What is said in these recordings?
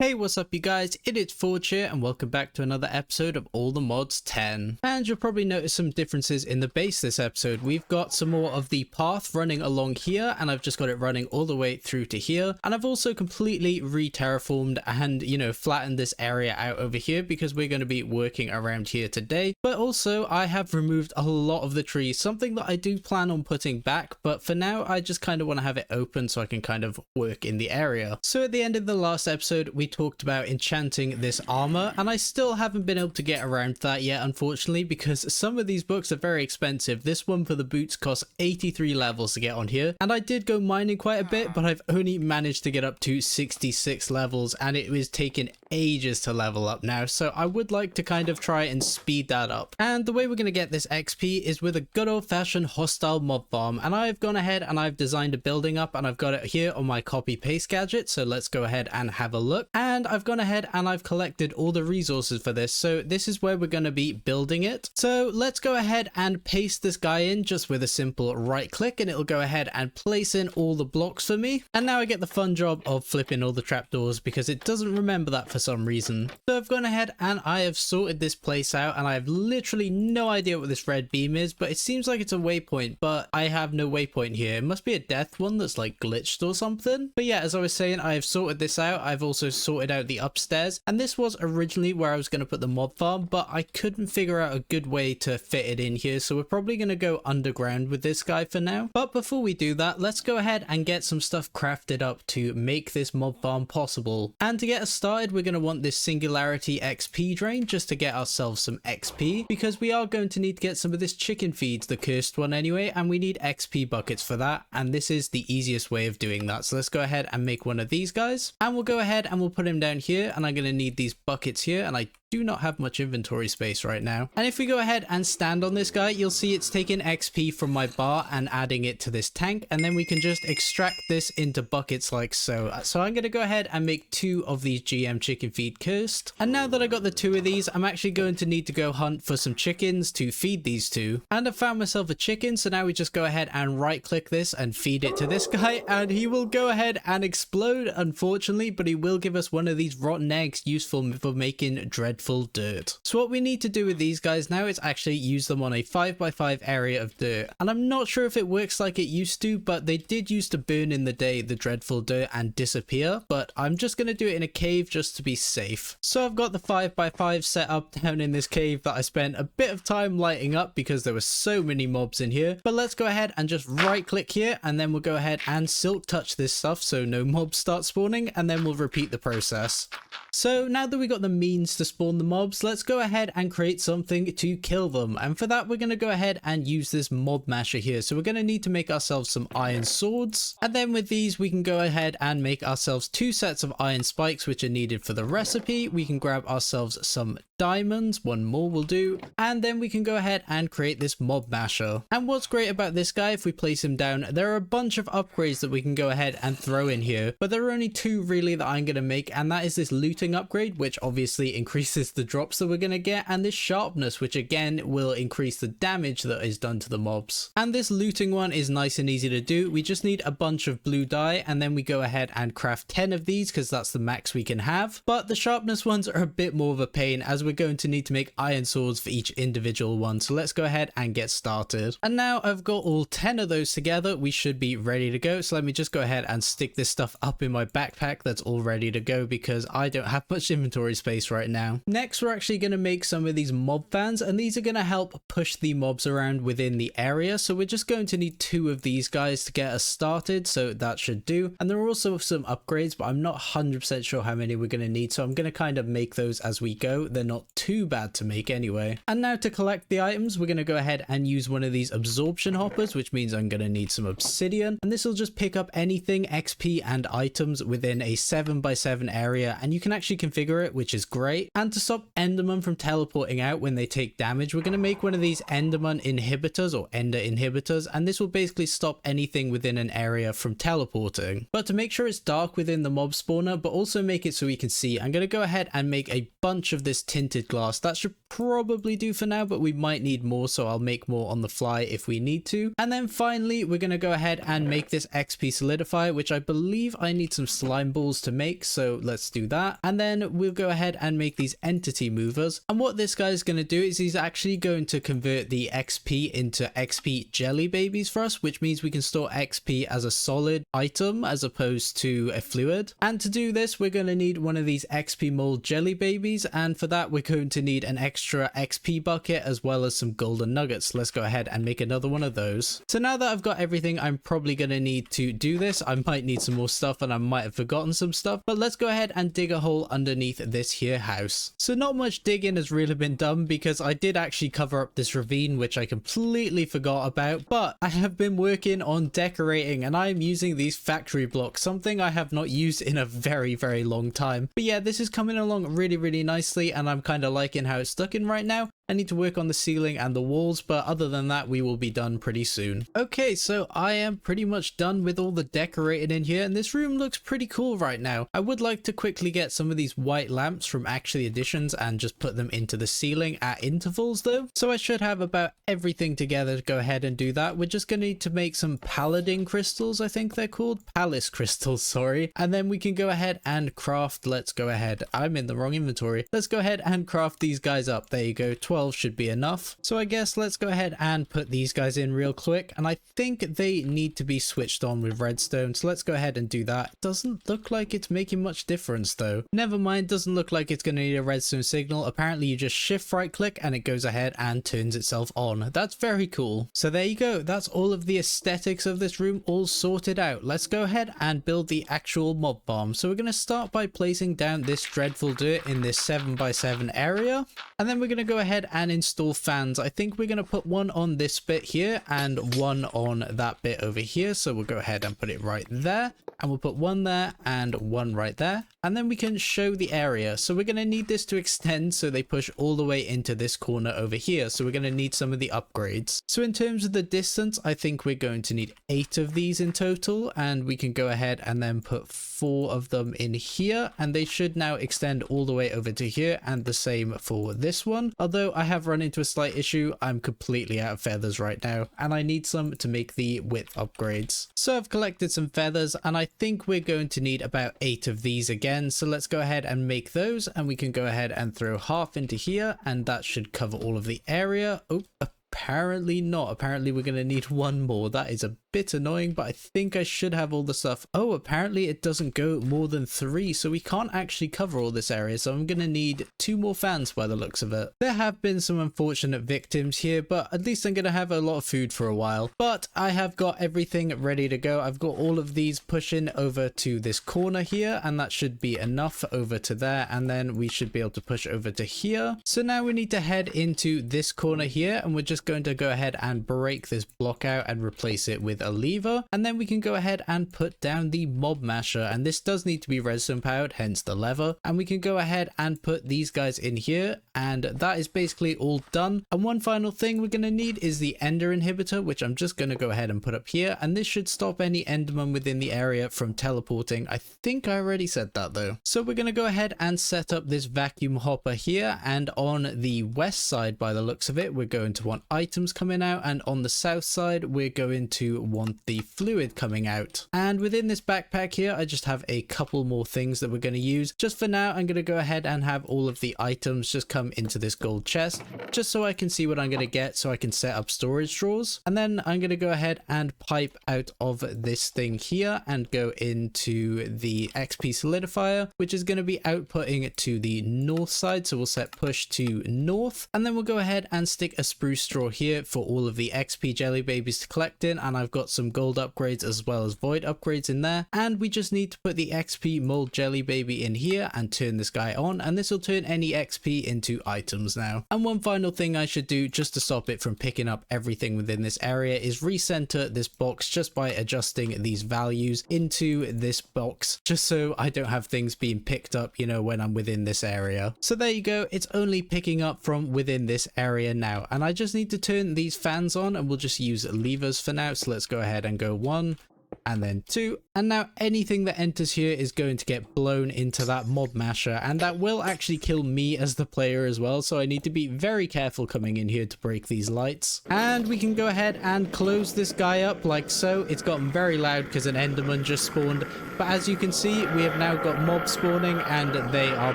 Hey, what's up you guys? It is Forge here and welcome back to another episode of All the Mods 10. And you'll probably notice some differences in the base this episode. We've got some more of the path running along here and I've just got it running all the way through to here. And I've also completely re-terraformed and, flattened this area out over here because we're going to be working around here today. But also I have removed a lot of the trees, something that I do plan on putting back. But for now, I just kind of want to have it open so I can kind of work in the area. So at the end of the last episode, we talked about enchanting this armor and I still haven't been able to get around that yet, unfortunately, because some of these books are very expensive. This one for the boots costs 83 levels to get on here, and I did go mining quite a bit, but I've only managed to get up to 66 levels and it was taking ages to level up now, so I would like to kind of try and speed that up. And the way we're going to get this XP is with a good old-fashioned hostile mob farm, and I've gone ahead and I've designed a building up and I've got it here on my copy paste gadget, so let's go ahead and have a look. And I've gone ahead and I've collected all the resources for this, so this is where we're going to be building it. So let's go ahead and paste this guy in just with a simple right click and it'll go ahead and place in all the blocks for me. And now I get the fun job of flipping all the trapdoors because it doesn't remember that for some reason. So I've gone ahead and I have sorted this place out and I have literally no idea what this red beam is, but it seems like it's a waypoint, but I have no waypoint here. It must be a death one that's like glitched or something. But yeah, as I was saying, I have sorted this out. I've also sorted out the upstairs, and this was originally where I was going to put the mob farm, but I couldn't figure out a good way to fit it in here, so we're probably going to go underground with this guy for now. But before we do that, let's go ahead and get some stuff crafted up to make this mob farm possible. And to get us started, we're going to want this singularity XP drain just to get ourselves some XP, because we are going to need to get some of this chicken feeds, the cursed one anyway, and we need XP buckets for that, and this is the easiest way of doing that. So let's go ahead and make one of these guys, and we'll go ahead and we'll put him down here, and I'm going to need these buckets here, and I do not have much inventory space right now. And if we go ahead and stand on this guy, you'll see it's taking XP from my bar and adding it to this tank, and then we can just extract this into buckets like so. So I'm going to go ahead and make 2 of these GM chicken feed cursed. And now that I got the 2 of these, I'm actually going to need to go hunt for some chickens to feed these 2. And I found myself a chicken, so now we just go ahead and right click this and feed it to this guy, and he will go ahead and explode, unfortunately, but he will give us one of these rotten eggs useful for making dreadful dirt. So what we need to do with these guys now is actually use them on a 5x5 area of dirt, and I'm not sure if it works like it used to, but they did used to burn in the day, the dreadful dirt, and disappear, but I'm just going to do it in a cave just to be safe. So I've got the 5x5 set up down in this cave that I spent a bit of time lighting up because there were so many mobs in here. But let's go ahead and just right click here, and then we'll go ahead and silk touch this stuff so no mobs start spawning, and then we'll repeat the process. So now that we got the means to spawn the mobs, let's go ahead and create something to kill them, and for that we're going to go ahead and use this mob masher here. So we're going to need to make ourselves some iron swords, and then with these we can go ahead and make ourselves 2 sets of iron spikes which are needed for the recipe. We can grab ourselves some diamonds, 1 more will do, and then we can go ahead and create this mob masher. And what's great about this guy, if we place him down, there are a bunch of upgrades that we can go ahead and throw in here, but there are only 2 really that I'm going to make, and that is this looting upgrade, which obviously increases the drops that we're going to get, and this sharpness, which again will increase the damage that is done to the mobs. And this looting one is nice and easy to do. We just need a bunch of blue dye, and then we go ahead and craft 10 of these because that's the max we can have. But the sharpness ones are a bit more of a pain, as we're going to need to make iron swords for each individual one. So let's go ahead and get started. And now I've got all 10 of those together, we should be ready to go. So let me just go ahead and stick this stuff up in my backpack that's all ready to go because I don't have much inventory space right now. Next, we're actually going to make some of these mob fans, and these are going to help push the mobs around within the area. So we're just going to need 2 of these guys to get us started, so that should do. And there are also some upgrades, but I'm not 100% sure how many we're going to need, so I'm going to kind of make those as we go. They're not too bad to make anyway. And now to collect the items, we're going to go ahead and use one of these absorption hoppers, which means I'm going to need some obsidian, and this will just pick up anything XP and items within a 7x7 area, and you can actually configure it, which is great. And to stop Enderman from teleporting out when they take damage, we're going to make one of these Enderman inhibitors or Ender inhibitors, and this will basically stop anything within an area from teleporting. But to make sure it's dark within the mob spawner but also make it so we can see, I'm going to go ahead and make a bunch of this tinted tinted glass. That should probably do for now, but we might need more, so I'll make more on the fly if we need to. And then finally, we're going to go ahead and make this XP solidifier, which I believe I need some slime balls to make, so let's do that. And then we'll go ahead and make these entity movers. And what this guy is going to do is he's actually going to convert the XP into XP jelly babies for us, which means we can store XP as a solid item as opposed to a fluid. And to do this, we're going to need one of these XP mold jelly babies, and for that we're going to need an extra XP bucket as well as some golden nuggets. Let's go ahead and make another one of those. So now that I've got everything I'm probably going to need to do this, I might need some more stuff and I might have forgotten some stuff, but let's go ahead and dig a hole underneath this here house. So not much digging has really been done because I did actually cover up this ravine, which I completely forgot about, but I have been working on decorating and I'm using these factory blocks, something I have not used in a very long time. But yeah, this is coming along really nicely and I'm kind of liking how it's stuck in right now. I need to work on the ceiling and the walls, but other than that, we will be done pretty soon. Okay, so I am pretty much done with all the decorating in here, and this room looks pretty cool right now. I would like to quickly get some of these white lamps from Actually Additions and just put them into the ceiling at intervals though. So I should have about everything together to go ahead and do that. We're just going to need to make some paladin crystals, I think they're called. Palace crystals, sorry. And then we can go ahead and craft, let's go ahead. I'm in the wrong inventory. Let's go ahead and craft these guys up. There you go, 12 should be enough. So I guess let's go ahead and put these guys in real quick, and I think they need to be switched on with redstone, so let's go ahead and do that. Doesn't look like it's making much difference though. Never mind, doesn't look like it's going to need a redstone signal. Apparently you just shift right click and it goes ahead and turns itself on. That's very cool. So there you go, that's all of the aesthetics of this room all sorted out. Let's go ahead and build the actual mob farm. So we're going to start by placing down this dreadful dirt in this 7x7 area, and then we're going to go ahead and install fans. I think we're going to put one on this bit here and one on that bit over here, so we'll go ahead and put it right there, and we'll put one there and one right there, and then we can show the area. So we're going to need this to extend so they push all the way into this corner over here, so we're going to need some of the upgrades. So in terms of the distance, I think we're going to need 8 of these in total, and we can go ahead and then put 4 of them in here, and they should now extend all the way over to here, and the same for this one. Although I have run into a slight issue, I'm completely out of feathers right now and I need some to make the width upgrades. So I've collected some feathers and I think we're going to need about 8 of these again, so let's go ahead and make those, and we can go ahead and throw half into here and that should cover all of the area. Oh, apparently not. Apparently we're going to need one more. That is a bit annoying, but I think I should have all the stuff. Oh, apparently it doesn't go more than 3, so we can't actually cover all this area, so I'm going to need 2 more fans by the looks of it. There have been some unfortunate victims here, but at least I'm going to have a lot of food for a while. But I have got everything ready to go. I've got all of these pushing over to this corner here, and that should be enough over to there, and then we should be able to push over to here. So now we need to head into this corner here, and we're just going to go ahead and break this block out and replace it with a lever, and then we can go ahead and put down the mob masher, and this does need to be redstone powered, hence the lever, and we can go ahead and put these guys in here, and that is basically all done. And one final thing we're going to need is the ender inhibitor, which I'm just going to go ahead and put up here, and this should stop any enderman within the area from teleporting. I think I already said that though. So we're going to go ahead and set up this vacuum hopper here, and on the west side by the looks of it we're going to want items coming out, and on the south side we're going to want the fluid coming out. And within this backpack here I just have a couple more things that we're going to use. Just for now I'm going to go ahead and have all of the items just come into this gold chest, just so I can see what I'm going to get, so I can set up storage drawers. And then I'm going to go ahead and pipe out of this thing here and go into the XP solidifier, which is going to be outputting to the north side, so we'll set push to north, and then we'll go ahead and stick a spruce straw here for all of the XP jelly babies to collect in, and I've got some gold upgrades as well as void upgrades in there, and we just need to put the XP mold jelly baby in here and turn this guy on, and this will turn any XP into items now. And one final thing I should do just to stop it from picking up everything within this area is recenter this box just by adjusting these values into this box, just so I don't have things being picked up, you know, when I'm within this area. So there you go, it's only picking up from within this area now, and I just need to turn these fans on, and we'll just use levers for now. So let's go ahead and go 1 and then 2 And now anything that enters here is going to get blown into that mob masher, and that will actually kill me as the player as well, so I need to be very careful coming in here to break these lights. And we can go ahead and close this guy up like so. It's gotten very loud because an enderman just spawned, but as you can see, we have now got mobs spawning and they are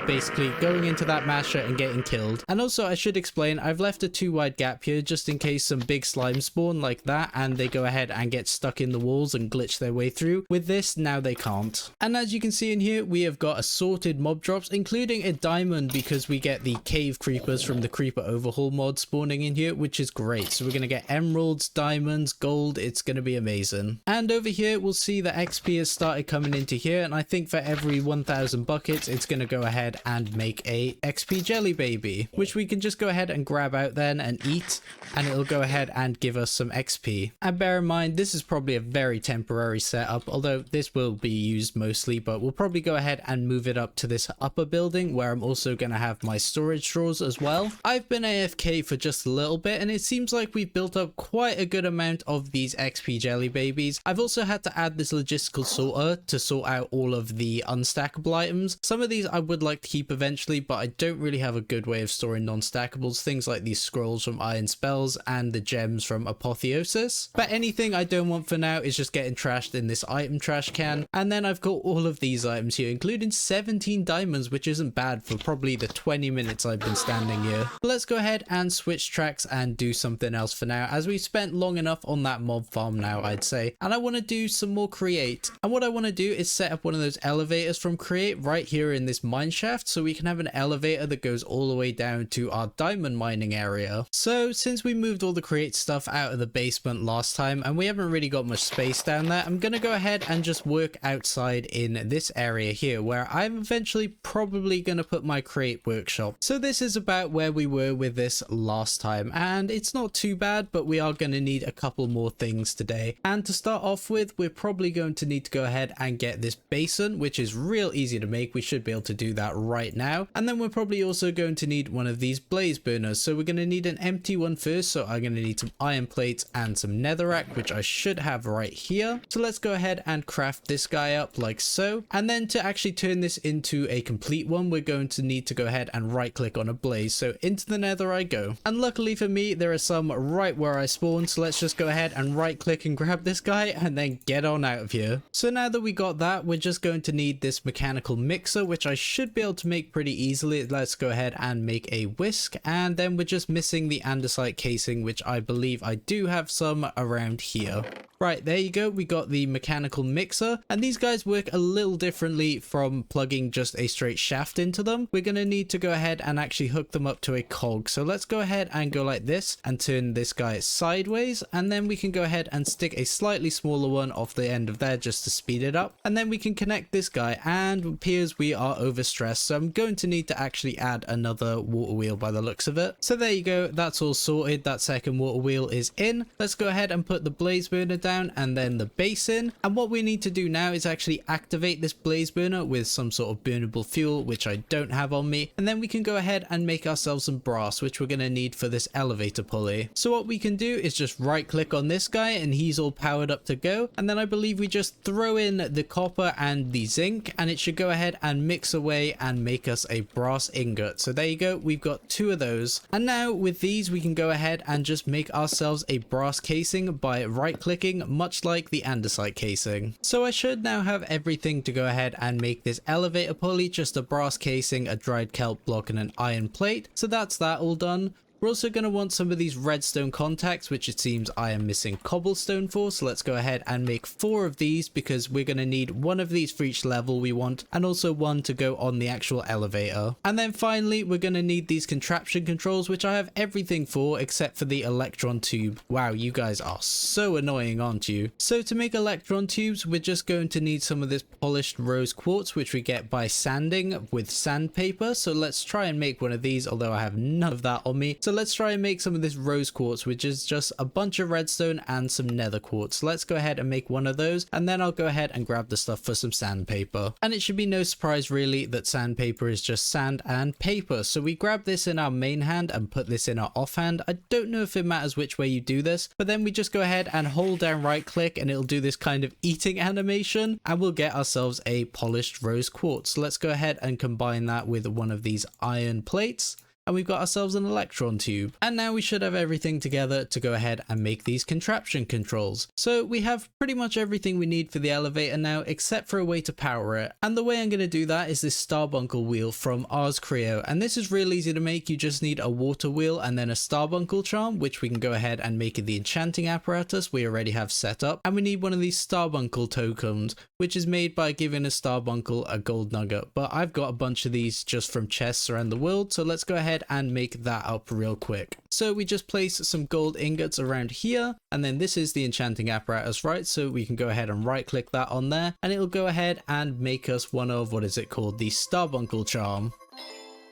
basically going into that masher and getting killed. And also I should explain, I've left a 2 wide gap here just in case some big slime spawn like that and they go ahead and get stuck in the walls and glitch their way through. With this, now they can't. And as you can see in here, we have got assorted mob drops, including a diamond, because we get the cave creepers from the creeper overhaul mod spawning in here, which is great. So we're going to get emeralds, diamonds, gold. It's going to be amazing. And over here, we'll see that XP has started coming into here. And I think for every 1000 buckets, it's going to go ahead and make a XP jelly baby, which we can just go ahead and grab out then and eat. And it'll go ahead and give us some XP. And bear in mind, this is probably a very temporary setup, although this will be used mostly, but we'll probably go ahead and move it up to this upper building where I'm also going to have my storage drawers as well. I've been AFK for just a little bit and it seems like we've built up quite a good amount of these XP jelly babies. I've also had to add this logistical sorter to sort out all of the unstackable items. Some of these I would like to keep eventually, but I don't really have a good way of storing non-stackables, things like these scrolls from Iron Spells and the gems from Apotheosis. But anything I don't want for now is just getting trashed in this item trash can. And then I've got all of these items here, including 17 diamonds, which isn't bad for probably the 20 minutes I've been standing here. But let's go ahead and switch tracks and do something else for now, as we've spent long enough on that mob farm now, I'd say. And I want to do some more create. And what I want to do is set up one of those elevators from create right here in this mine shaft, so we can have an elevator that goes all the way down to our diamond mining area. So since we moved all the create stuff out of the basement last time and we haven't really got much space down there, I'm going to go ahead and just work outside in this area here where I'm eventually probably going to put my create workshop. So this is about where we were with this last time, and it's not too bad, but we are going to need a couple more things today. And to start off with, we're probably going to need to go ahead and get this basin, which is real easy to make. We should be able to do that right now. And then we're probably also going to need one of these blaze burners. So we're going to need an empty one first. So I'm going to need some iron plates and some netherrack, which I should have right here. So let's go ahead and craft this guy up like so. And then to actually turn this into a complete one, we're going to need to go ahead and right click on a blaze. So into the nether I go. And luckily for me, there are some right where I spawned. So let's just go ahead and right click and grab this guy and then get on out of here. So now that we got that, we're just going to need this mechanical mixer, which I should be able to make pretty easily. Let's go ahead and make a whisk. And then we're just missing the andesite casing, which I believe I do have some around here. Right, there you go. We got the mechanical mixer, and these guys work a little differently from plugging just a straight shaft into them. We're going to need to go ahead and actually hook them up to a cog. So let's go ahead and go like this and turn this guy sideways, and then we can go ahead and stick a slightly smaller one off the end of there just to speed it up. And then we can connect this guy, and it appears we are overstressed. So I'm going to need to actually add another water wheel by the looks of it. So there you go. That's all sorted. That second water wheel is in. Let's go ahead and put the blaze burner down and then the basin. And what we need to do now is actually activate this blaze burner with some sort of burnable fuel, which I don't have on me. And then we can go ahead and make ourselves some brass, which we're going to need for this elevator pulley. So what we can do is just right click on this guy and he's all powered up to go. And then I believe we just throw in the copper and the zinc, and it should go ahead and mix away and make us a brass ingot. So there you go. We've got 2 of those. And now with these, we can go ahead and just make ourselves a brass casing by right clicking, much like the andesite casing. So I should now have everything to go ahead and make this elevator pulley, just a brass casing, a dried kelp block and an iron plate. So that's that all done. We're also going to want some of these redstone contacts, which it seems I am missing cobblestone for. So let's go ahead and make 4 of these, because we're going to need 1 of these for each level we want, and also 1 to go on the actual elevator. And then finally, we're going to need these contraption controls, which I have everything for except for the electron tube. Wow, you guys are so annoying, aren't you? So to make electron tubes, we're just going to need some of this polished rose quartz, which we get by sanding with sandpaper. So let's try and make one of these, although I have none of that on me. So let's try and make some of this rose quartz, which is just a bunch of redstone and some nether quartz. Let's go ahead and make one of those, and then I'll go ahead and grab the stuff for some sandpaper. And it should be no surprise really that sandpaper is just sand and paper. So we grab this in our main hand and put this in our offhand. I don't know if it matters which way you do this, but then we just go ahead and hold down right click and it'll do this kind of eating animation, and we'll get ourselves a polished rose quartz. So let's go ahead and combine that with one of these iron plates, and we've got ourselves an electron tube. And now we should have everything together to go ahead and make these contraption controls. So we have pretty much everything we need for the elevator now, except for a way to power it. And the way I'm going to do that is this Starbuncle wheel from Ars Creo. And this is real easy to make. You just need a water wheel and then a Starbuncle charm, which we can go ahead and make in the enchanting apparatus we already have set up. And we need one of these Starbuncle tokens, which is made by giving a Starbuncle a gold nugget. But I've got a bunch of these just from chests around the world, so let's go ahead and make that up real quick. So we just place some gold ingots around here, and then this is the enchanting apparatus, right? So we can go ahead and right click that on there, and it'll go ahead and make us one of, what is it called, the Starbuncle charm.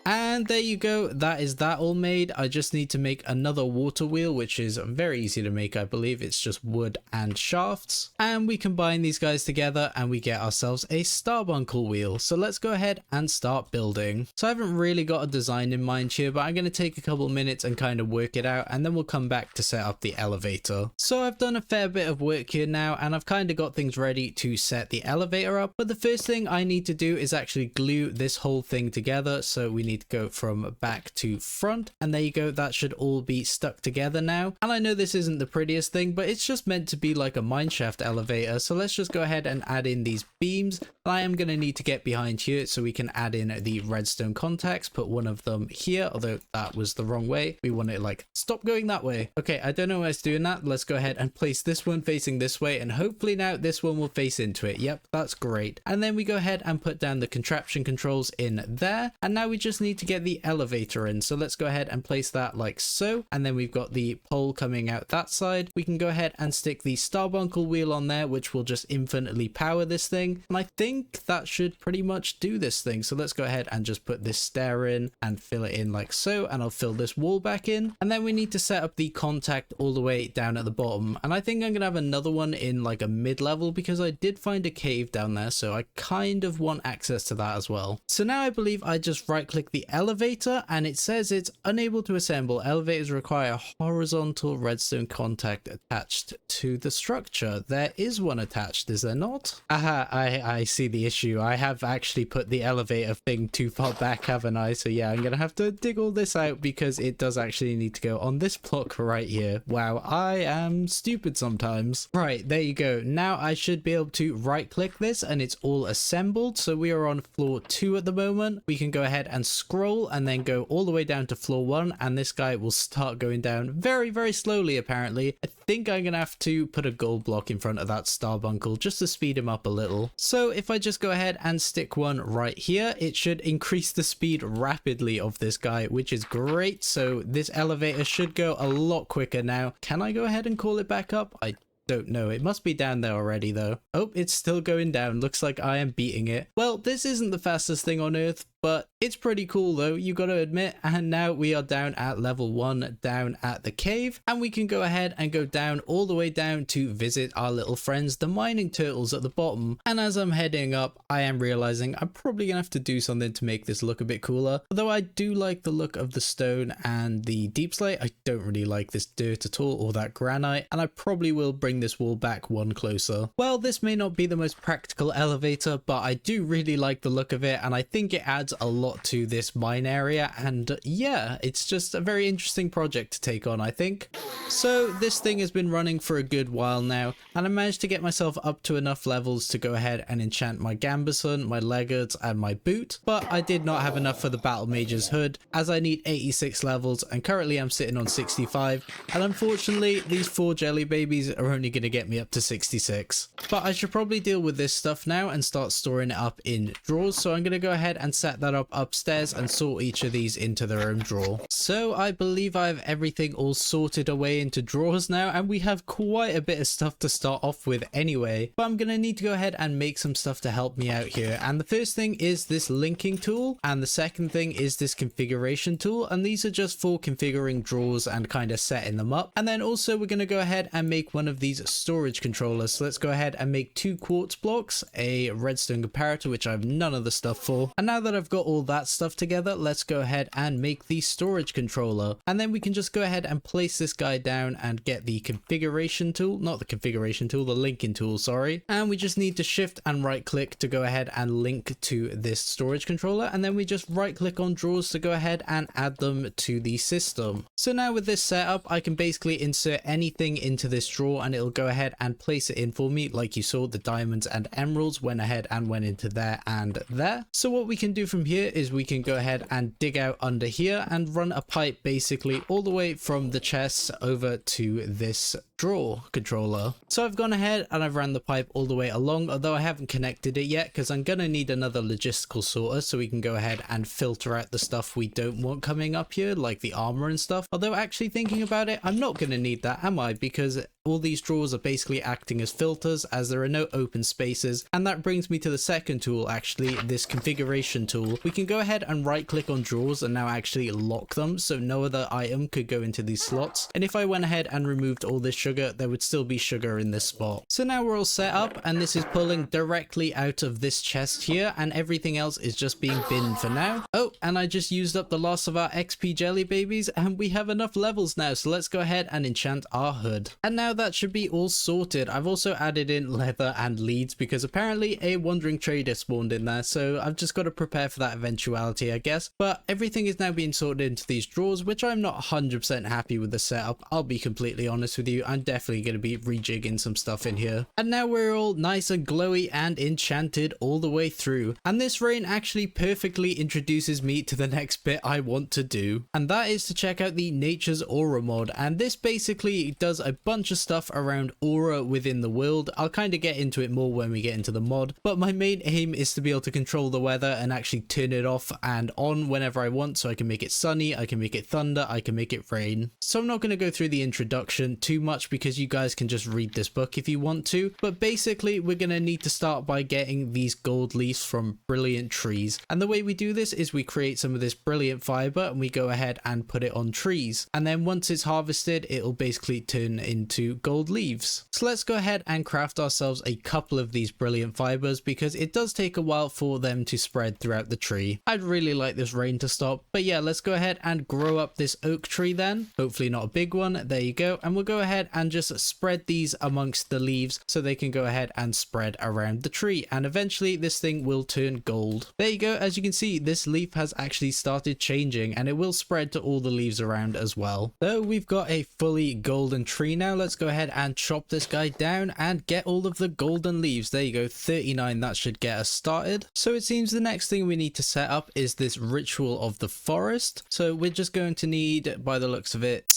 And there you go, that is that all made. I just need to make another water wheel, which is very easy to make, I believe. It's just wood and shafts. And we combine these guys together and we get ourselves a Starbuncle wheel. So let's go ahead and start building. So I haven't really got a design in mind here, but I'm going to take a couple minutes and kind of work it out, and then we'll come back to set up the elevator. So I've done a fair bit of work here now, and I've kind of got things ready to set the elevator up. But the first thing I need to do is actually glue this whole thing together. So we need to go from back to front, and there you go, that should all be stuck together now. And I know this isn't the prettiest thing, but it's just meant to be like a mineshaft elevator. So let's just go ahead and add in these beams. I am going to need to get behind here so we can add in the redstone contacts, put one of them here, although that was the wrong way. We want it like, stop going that way. Okay, I don't know why it's doing that. Let's go ahead and place this one facing this way, and hopefully now this one will face into it. Yep, that's great. And then we go ahead and put down the contraption controls in there, and now we just need to get the elevator in. So let's go ahead and place that like so, and then we've got the pole coming out that side. We can go ahead and stick the Starbuncle wheel on there, which will just infinitely power this thing, and I think that should pretty much do this thing. So let's go ahead and just put this stair in and fill it in like so, and I'll fill this wall back in. And then we need to set up the contact all the way down at the bottom, and I think I'm gonna have another one in like a mid-level because I did find a cave down there, so I kind of want access to that as well. So now I believe I just right click the elevator, and it says it's unable to assemble. Elevators require a horizontal redstone contact attached to the structure. There is one attached, is there not? Aha, I see the issue. I have actually put the elevator thing too far back, haven't I? So yeah, I'm gonna have to dig all this out because it does actually need to go on this block right here. Wow, I am stupid sometimes. Right, there you go. Now I should be able to right click this and it's all assembled. So we are on floor 2 at the moment. We can go ahead and scroll and then go all the way down to floor 1, and this guy will start going down very, very slowly apparently. I think I'm gonna have to put a gold block in front of that Starbuncle just to speed him up a little. So if I just go ahead and stick one right here, it should increase the speed rapidly of this guy, which is great. So this elevator should go a lot quicker now. Can I go ahead and call it back up? I don't know. It must be down there already though. Oh, it's still going down. Looks like I am beating it. Well, this isn't the fastest thing on Earth, but it's pretty cool though, you gotta admit. And now we are down at level 1, down at the cave, and we can go ahead and go down all the way down to visit our little friends, the mining turtles at the bottom. And as I'm heading up, I am realizing I'm probably gonna have to do something to make this look a bit cooler. Although I do like the look of the stone and the deep slate, I don't really like this dirt at all, or that granite, and I probably will bring this wall back one closer. Well, this may not be the most practical elevator, but I do really like the look of it, and I think it adds a lot to this mine area, and yeah, it's just a very interesting project to take on, I think. So this thing has been running for a good while now, and I managed to get myself up to enough levels to go ahead and enchant my Gambeson, my Leggard, and my boot, but I did not have enough for the Battle Mage's hood, as I need 86 levels, and currently I'm sitting on 65, and unfortunately these 4 jelly babies are only going to get me up to 66. But I should probably deal with this stuff now and start storing it up in drawers, so I'm going to go ahead and set that up upstairs and sort each of these into their own drawer. So I believe I have everything all sorted away into drawers now, and we have quite a bit of stuff to start off with anyway. But I'm gonna need to go ahead and make some stuff to help me out here. And the first thing is this linking tool, and the second thing is this configuration tool, and these are just for configuring drawers and kind of setting them up. And then also we're gonna go ahead and make one of these storage controllers. So let's go ahead and make 2 quartz blocks, a redstone comparator, which I have none of the stuff for. And now that I've got all that stuff together, let's go ahead and make the storage controller. And then we can just go ahead and place this guy down and get the configuration tool, not the configuration tool, the linking tool, sorry. And we just need to shift and right click to go ahead and link to this storage controller. And then we just right click on drawers to go ahead and add them to the system. So now with this setup, I can basically insert anything into this drawer and it'll go ahead and place it in for me. Like you saw, the diamonds and emeralds went ahead and went into there and there. So what we can do from here is we can go ahead and dig out under here and run a pipe basically all the way from the chests over to this drawer controller. So I've gone ahead and I've ran the pipe all the way along, although I haven't connected it yet because I'm gonna need another logistical sorter so we can go ahead and filter out the stuff we don't want coming up here, like the armor and stuff. Although actually thinking about it, I'm not gonna need that, am I? Because all these drawers are basically acting as filters as there are no open spaces. And that brings me to the second tool, actually, this configuration tool. We can go ahead and right click on drawers and now actually lock them so no other item could go into these slots. And if I went ahead and removed all this sugar, there would still be sugar in this spot. So now we're all set up and this is pulling directly out of this chest here and everything else is just being binned for now. Oh, and I just used up the last of our XP jelly babies and we have enough levels now, so let's go ahead and enchant our hood. And now that should be all sorted. I've also added in leather and leads because apparently a wandering trader spawned in there, so I've just got to prepare for that eventuality, I guess. But everything is now being sorted into these drawers, which I'm not 100% happy with the setup. I'll be completely honest with you. I'm definitely going to be rejigging some stuff in here. And now we're all nice and glowy and enchanted all the way through. And this rain actually perfectly introduces me to the next bit I want to do. And that is to check out the Nature's Aura mod. And this basically does a bunch of stuff around aura within the world. I'll kind of get into it more when we get into the mod, but my main aim is to be able to control the weather and actually turn it off and on whenever I want. So I can make it sunny, I can make it thunder, I can make it rain. So I'm not going to go through the introduction too much because you guys can just read this book if you want to, but basically we're going to need to start by getting these gold leaves from brilliant trees. And the way we do this is we create some of this brilliant fiber and we go ahead and put it on trees, and then once it's harvested it'll basically turn into gold leaves. So let's go ahead and craft ourselves a couple of these brilliant fibers because it does take a while for them to spread throughout the tree. I'd really like this rain to stop, but yeah, let's go ahead and grow up this oak tree then. Hopefully not a big one. There you go. And we'll go ahead and just spread these amongst the leaves so they can go ahead and spread around the tree, and eventually this thing will turn gold. There you go. As you can see, this leaf has actually started changing and it will spread to all the leaves around as well. So we've got a fully golden tree now. Let's go ahead and chop this guy down and get all of the golden leaves. There you go, 39. That should get us started. So it seems the next thing we need to set up is this ritual of the forest. So we're just going to need, by the looks of it,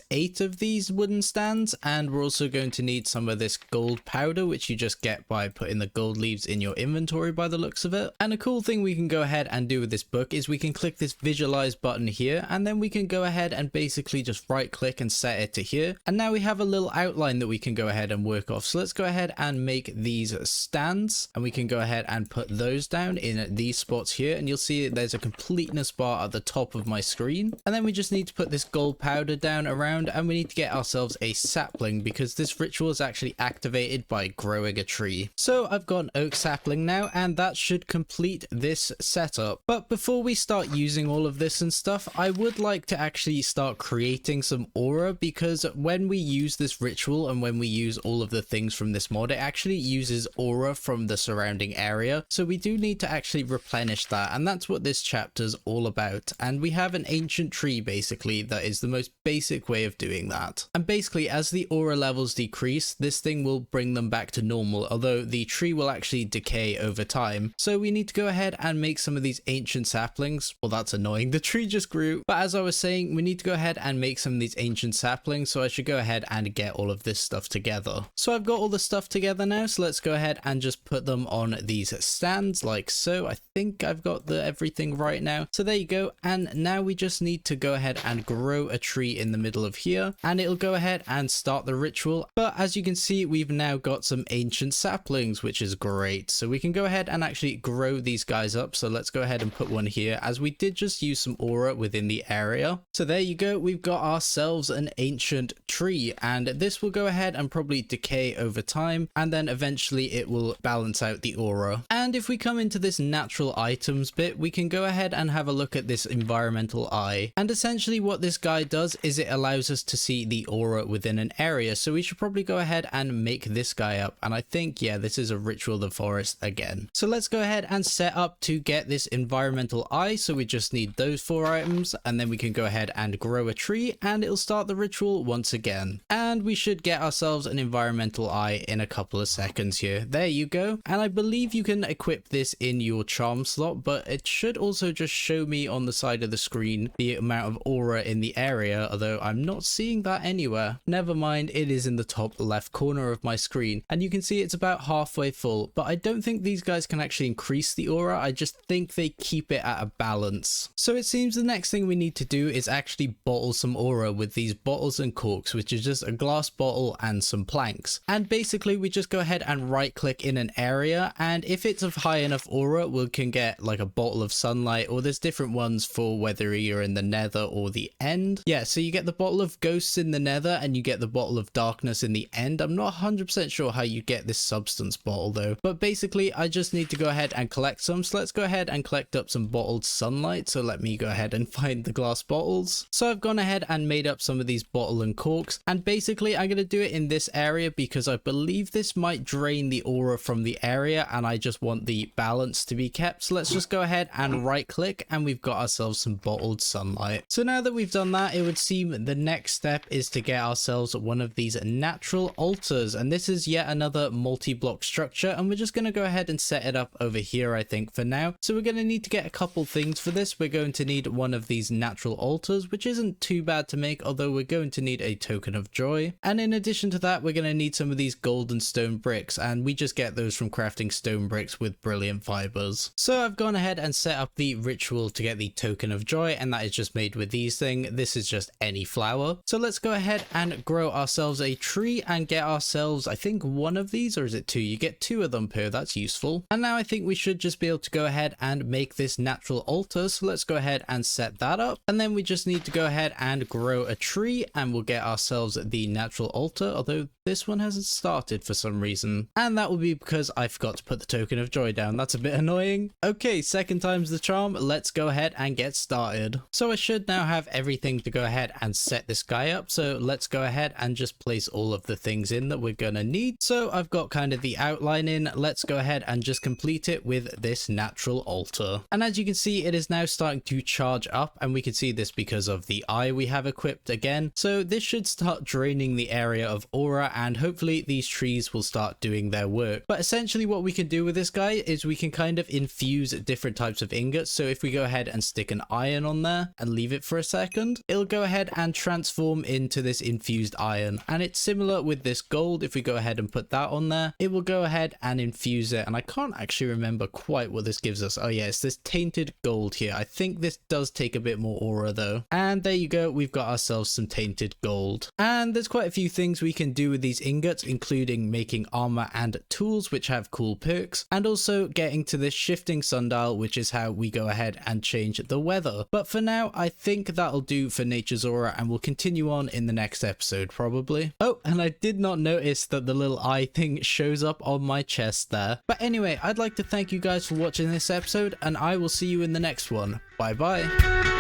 8 of these wooden stands, and we're also going to need some of this gold powder, which you just get by putting the gold leaves in your inventory by the looks of it. And a cool thing we can go ahead and do with this book is we can click this visualize button here, and then we can go ahead and basically just right click and set it to here, and now we have a little outline that we can go ahead and work off. So let's go ahead and make these stands, and we can go ahead and put those down in these spots here, and you'll see there's a completeness bar at the top of my screen. And then we just need to put this gold powder down around, and we need to get ourselves a sapling because this ritual is actually activated by growing a tree. So I've got an oak sapling now, and that should complete this setup. But before we start using all of this and stuff, I would like to actually start creating some aura, because when we use this ritual and when we use all of the things from this mod, it actually uses aura from the surrounding area. So we do need to actually replenish that, and that's what this chapter's all about. And we have an ancient tree basically that is the most basic basic way of doing that. And basically, as the aura levels decrease, this thing will bring them back to normal, although the tree will actually decay over time. So we need to go ahead and make some of these ancient saplings. Well, that's annoying. The tree just grew. But as I was saying, we need to go ahead and make some of these ancient saplings. So I should go ahead and get all of this stuff together. So I've got all the stuff together now. So let's go ahead and just put them on these stands like so. I think I've got everything right now. So there you go. And now we just need to go ahead and grow a tree in the middle of here, and it'll go ahead and start the ritual. But as you can see, we've now got some ancient saplings, which is great. So we can go ahead and actually grow these guys up. So let's go ahead and put one here, as we did just use some aura within the area. So there you go. We've got ourselves an ancient tree, and this will go ahead and probably decay over time, and then eventually it will balance out the aura. And if we come into this natural items bit, we can go ahead and have a look at this environmental eye. And essentially what this guy does is it allows us to see the aura within an area. So we should probably go ahead and make this guy up. And I think, yeah, this is a Ritual of the Forest again. So let's go ahead and set up to get this environmental eye. So we just need those 4 items, and then we can go ahead and grow a tree, and it'll start the ritual once again. And we should get ourselves an environmental eye in a couple of seconds here. There you go. And I believe you can equip this in your charm slot, but it should also just show me on the side of the screen the amount of aura in the area, although I'm not seeing that anywhere. Never mind, it is in the top left corner of my screen, and you can see it's about halfway full. But I don't think these guys can actually increase the aura. I just think they keep it at a balance. So it seems the next thing we need to do is actually bottle some aura with these bottles and corks, which is just a glass bottle and some planks. And basically we just go ahead and right click in an area, and if it's of high enough aura, we can get like a bottle of sunlight, or there's different ones for whether you're in the nether or the end. Yeah, so you get the bottle of ghosts in the nether, and you get the bottle of darkness in the end. I'm not 100% sure how you get this substance bottle though, but basically I just need to go ahead and collect some. So let's go ahead and collect up some bottled sunlight. So let me go ahead and find the glass bottles. So I've gone ahead and made up some of these bottle and corks, and basically I'm going to do it in this area because I believe this might drain the aura from the area, and I just want the balance to be kept. So let's just go ahead and right click, and we've got ourselves some bottled sunlight. So now that we've done that, it would seem the next step is to get ourselves one of these natural altars, and this is yet another multi-block structure, and we're just going to go ahead and set it up over here, I think, for now. So we're going to need to get a couple things for this. We're going to need one of these natural altars, which isn't too bad to make, although we're going to need a token of joy. And in addition to that, we're going to need some of these golden stone bricks, and we just get those from crafting stone bricks with brilliant fibers. So I've gone ahead and set up the ritual to get the token of joy, and that is just made with these things. This is just any flower. So let's go ahead and grow ourselves a tree and get ourselves, I think, one of these, or is it 2? You get 2 of them per, that's useful. And now I think we should just be able to go ahead and make this natural altar. So let's go ahead and set that up, and then we just need to go ahead and grow a tree, and we'll get ourselves the natural altar, although this one hasn't started for some reason, and that will be because I forgot to put the token of joy down. That's a bit annoying. Okay, second time's the charm. Let's go ahead and get started. So I should now have everything to go ahead and set this guy up. So let's go ahead and just place all of the things in that we're gonna need. So I've got kind of the outline in. Let's go ahead and just complete it with this natural altar. And as you can see, it is now starting to charge up, and we can see this because of the eye we have equipped again. So this should start draining the area of aura, and hopefully these trees will start doing their work. But essentially what we can do with this guy is we can kind of infuse different types of ingots. So if we go ahead and stick an iron on there and leave it for a second, it'll go ahead and transform into this infused iron. And it's similar with this gold. If we go ahead and put that on there, it will go ahead and infuse it. And I can't actually remember quite what this gives us. Oh yeah, it's this tainted gold here. I think this does take a bit more aura though. And there you go, we've got ourselves some tainted gold. And there's quite a few things we can do with these ingots, including making armor and tools, which have cool perks, and also getting to this shifting sundial, which is how we go ahead and change the weather. But for now, I think that'll do for Nature's Aura, and we'll continue on in the next episode probably. Oh, and I did not notice that the little eye thing shows up on my chest there. But anyway, I'd like to thank you guys for watching this episode, and I will see you in the next one. Bye bye.